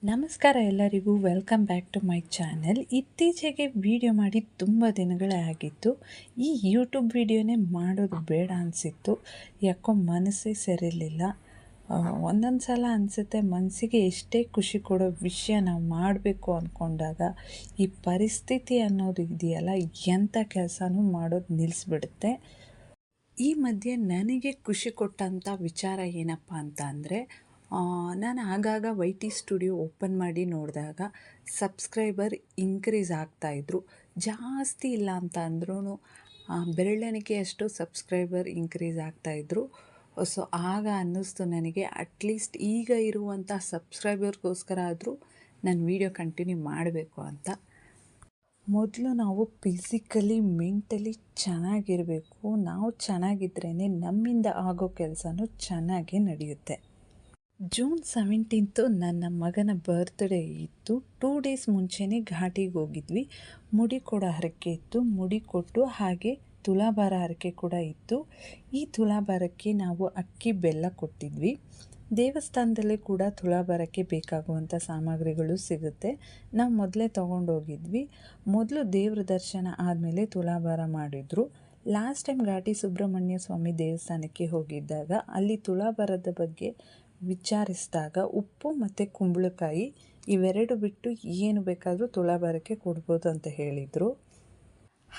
ನಮಸ್ಕಾರ ಎಲ್ಲರಿಗೂ, welcome back to my channel. ಇತ್ತೀಚೆಗೆ ವಿಡಿಯೋ ಮಾಡಿ ತುಂಬ ದಿನಗಳೇ ಆಗಿತ್ತು. ಈ ಯೂಟ್ಯೂಬ್ ವಿಡಿಯೋನೇ ಮಾಡೋದು ಬೇಡ ಅನಿಸಿತ್ತು. ಯಾಕೋ ಮನಸ್ಸೇ ಸರಿಲಿಲ್ಲ. ಒಂದೊಂದು ಸಲ ಅನಿಸುತ್ತೆ, ಮನಸ್ಸಿಗೆ ಎಷ್ಟೇ ಖುಷಿ ಕೊಡೋ ವಿಷಯ ನಾವು ಮಾಡಬೇಕು ಅಂದ್ಕೊಂಡಾಗ ಈ ಪರಿಸ್ಥಿತಿ ಅನ್ನೋದು ಇದೆಯಲ್ಲ, ಎಂಥ ಕೆಲಸನೂ ಮಾಡೋದು ನಿಲ್ಲಿಸ್ಬಿಡುತ್ತೆ. ಈ ಮಧ್ಯೆ ನನಗೆ ಖುಷಿ ಕೊಟ್ಟಂಥ ವಿಚಾರ ಏನಪ್ಪ ಅಂತ ಅಂದರೆ, ನಾನು ಆಗಾಗ YT ಸ್ಟುಡಿಯೋ ಓಪನ್ ಮಾಡಿ ನೋಡಿದಾಗ ಸಬ್ಸ್ಕ್ರೈಬರ್ ಇನ್ಕ್ರೀಸ್ ಆಗ್ತಾಯಿದ್ರು. ಜಾಸ್ತಿ ಇಲ್ಲ ಅಂತ ಅಂದ್ರೂ ಬೆರಳೆಣಿಕೆಯಷ್ಟು ಸಬ್ಸ್ಕ್ರೈಬರ್ ಇನ್ಕ್ರೀಸ್ ಆಗ್ತಾಯಿದ್ರು. ಸೊ ಆಗ ಅನ್ನಿಸ್ತು ನನಗೆ, ಅಟ್ಲೀಸ್ಟ್ ಈಗ ಇರುವಂಥ ಸಬ್ಸ್ಕ್ರೈಬರ್ಗೋಸ್ಕರ ಆದರೂ ನಾನು ವೀಡಿಯೋ ಕಂಟಿನ್ಯೂ ಮಾಡಬೇಕು ಅಂತ. ಮೊದಲು ನಾವು ಫಿಸಿಕಲಿ ಮೆಂಟಲಿ ಚೆನ್ನಾಗಿರಬೇಕು. ನಾವು ಚೆನ್ನಾಗಿದ್ರೇ ನಮ್ಮಿಂದ ಆಗೋ ಕೆಲಸನೂ ಚೆನ್ನಾಗಿ ನಡೆಯುತ್ತೆ. ಜೂನ್ 17 ನನ್ನ ಮಗನ ಬರ್ತ್ಡೇ ಇತ್ತು. 2 ಡೇಸ್ ಮುಂಚೆನೇ ಘಾಟಿಗೆ ಹೋಗಿದ್ವಿ. ಮುಡಿ ಕೊಡೋ ಹರಕೆ ಇತ್ತು, ಮುಡಿ ಕೊಟ್ಟು ಹಾಗೆ ತುಲಾಭಾರ ಹರಕೆ ಕೂಡ ಇತ್ತು. ಈ ತುಲಾಭಾರಕ್ಕೆ ನಾವು ಅಕ್ಕಿ ಬೆಲ್ಲ ಕೊಟ್ಟಿದ್ವಿ. ದೇವಸ್ಥಾನದಲ್ಲೇ ಕೂಡ ತುಲಾಭಾರಕ್ಕೆ ಬೇಕಾಗುವಂಥ ಸಾಮಗ್ರಿಗಳು ಸಿಗುತ್ತೆ. ನಾವು ಮೊದಲೇ ತೊಗೊಂಡೋಗಿದ್ವಿ. ಮೊದಲು ದೇವ್ರ ದರ್ಶನ ಆದಮೇಲೆ ತುಲಾಭಾರ ಮಾಡಿದ್ರು. ಲಾಸ್ಟ್ ಟೈಮ್ ಘಾಟಿ ಸುಬ್ರಹ್ಮಣ್ಯ ಸ್ವಾಮಿ ದೇವಸ್ಥಾನಕ್ಕೆ ಹೋಗಿದ್ದಾಗ ಅಲ್ಲಿ ತುಲಾಭಾರದ ಬಗ್ಗೆ ವಿಚಾರಿಸಿದಾಗ ಉಪ್ಪು ಮತ್ತು ಕುಂಬಳಕಾಯಿ ಇವೆರಡು ಬಿಟ್ಟು ಏನು ಬೇಕಾದರೂ ತುಲಾಭಾರಕ್ಕೆ ಕೊಡ್ಬೋದು ಅಂತ ಹೇಳಿದರು.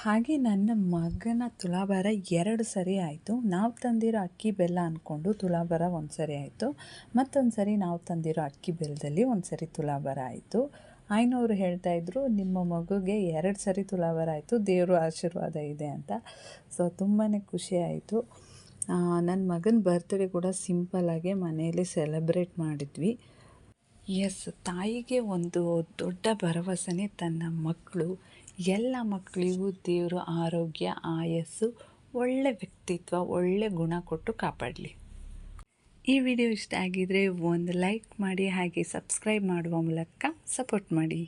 ಹಾಗೆ ನನ್ನ ಮಗನ ತುಲಾಭಾರ 2 ಸರಿ ಆಯಿತು. ನಾವು ತಂದಿರೋ ಅಕ್ಕಿ ಬೆಲ್ಲ ಅಂದ್ಕೊಂಡು ತುಲಾಭಾರ 1 ಸರಿ ಆಯಿತು. ಮತ್ತೊಂದು ಸರಿ ನಾವು ತಂದಿರೋ ಅಕ್ಕಿ ಬೆಲ್ಲದಲ್ಲಿ 1 ಸರಿ ತುಲಾಭಾರ ಆಯಿತು. ಆಯ್ನವರು ಹೇಳ್ತಾಯಿದ್ರು, ನಿಮ್ಮ ಮಗುಗೆ 2 ಸರಿ ತುಲಾಭಾರ ಆಯಿತು, ದೇವರು ಆಶೀರ್ವಾದ ಇದೆ ಅಂತ. ಸೊ ತುಂಬಾ ಖುಷಿ ಆಯಿತು. ನನ್ನ ಮಗನ ಬರ್ತ್ಡೇ ಕೂಡ ಸಿಂಪಲ್ಲಾಗೆ ಮನೆಯಲ್ಲಿ ಸೆಲೆಬ್ರೇಟ್ ಮಾಡಿದ್ವಿ. ತಾಯಿಗೆ ಒಂದು ದೊಡ್ಡ ಭರವಸೆನೇ ತನ್ನ ಮಕ್ಕಳು. ಎಲ್ಲ ಮಕ್ಕಳಿಗೂ ದೇವರು ಆರೋಗ್ಯ, ಆಯಸ್ಸು, ಒಳ್ಳೆ ವ್ಯಕ್ತಿತ್ವ, ಒಳ್ಳೆ ಗುಣ ಕೊಟ್ಟು ಕಾಪಾಡಲಿ. ಈ ವಿಡಿಯೋ ಇಷ್ಟ ಆಗಿದರೆ ಒಂದು ಲೈಕ್ ಮಾಡಿ, ಹಾಗೆ ಸಬ್ಸ್ಕ್ರೈಬ್ ಮಾಡುವ ಮೂಲಕ ಸಪೋರ್ಟ್ ಮಾಡಿ.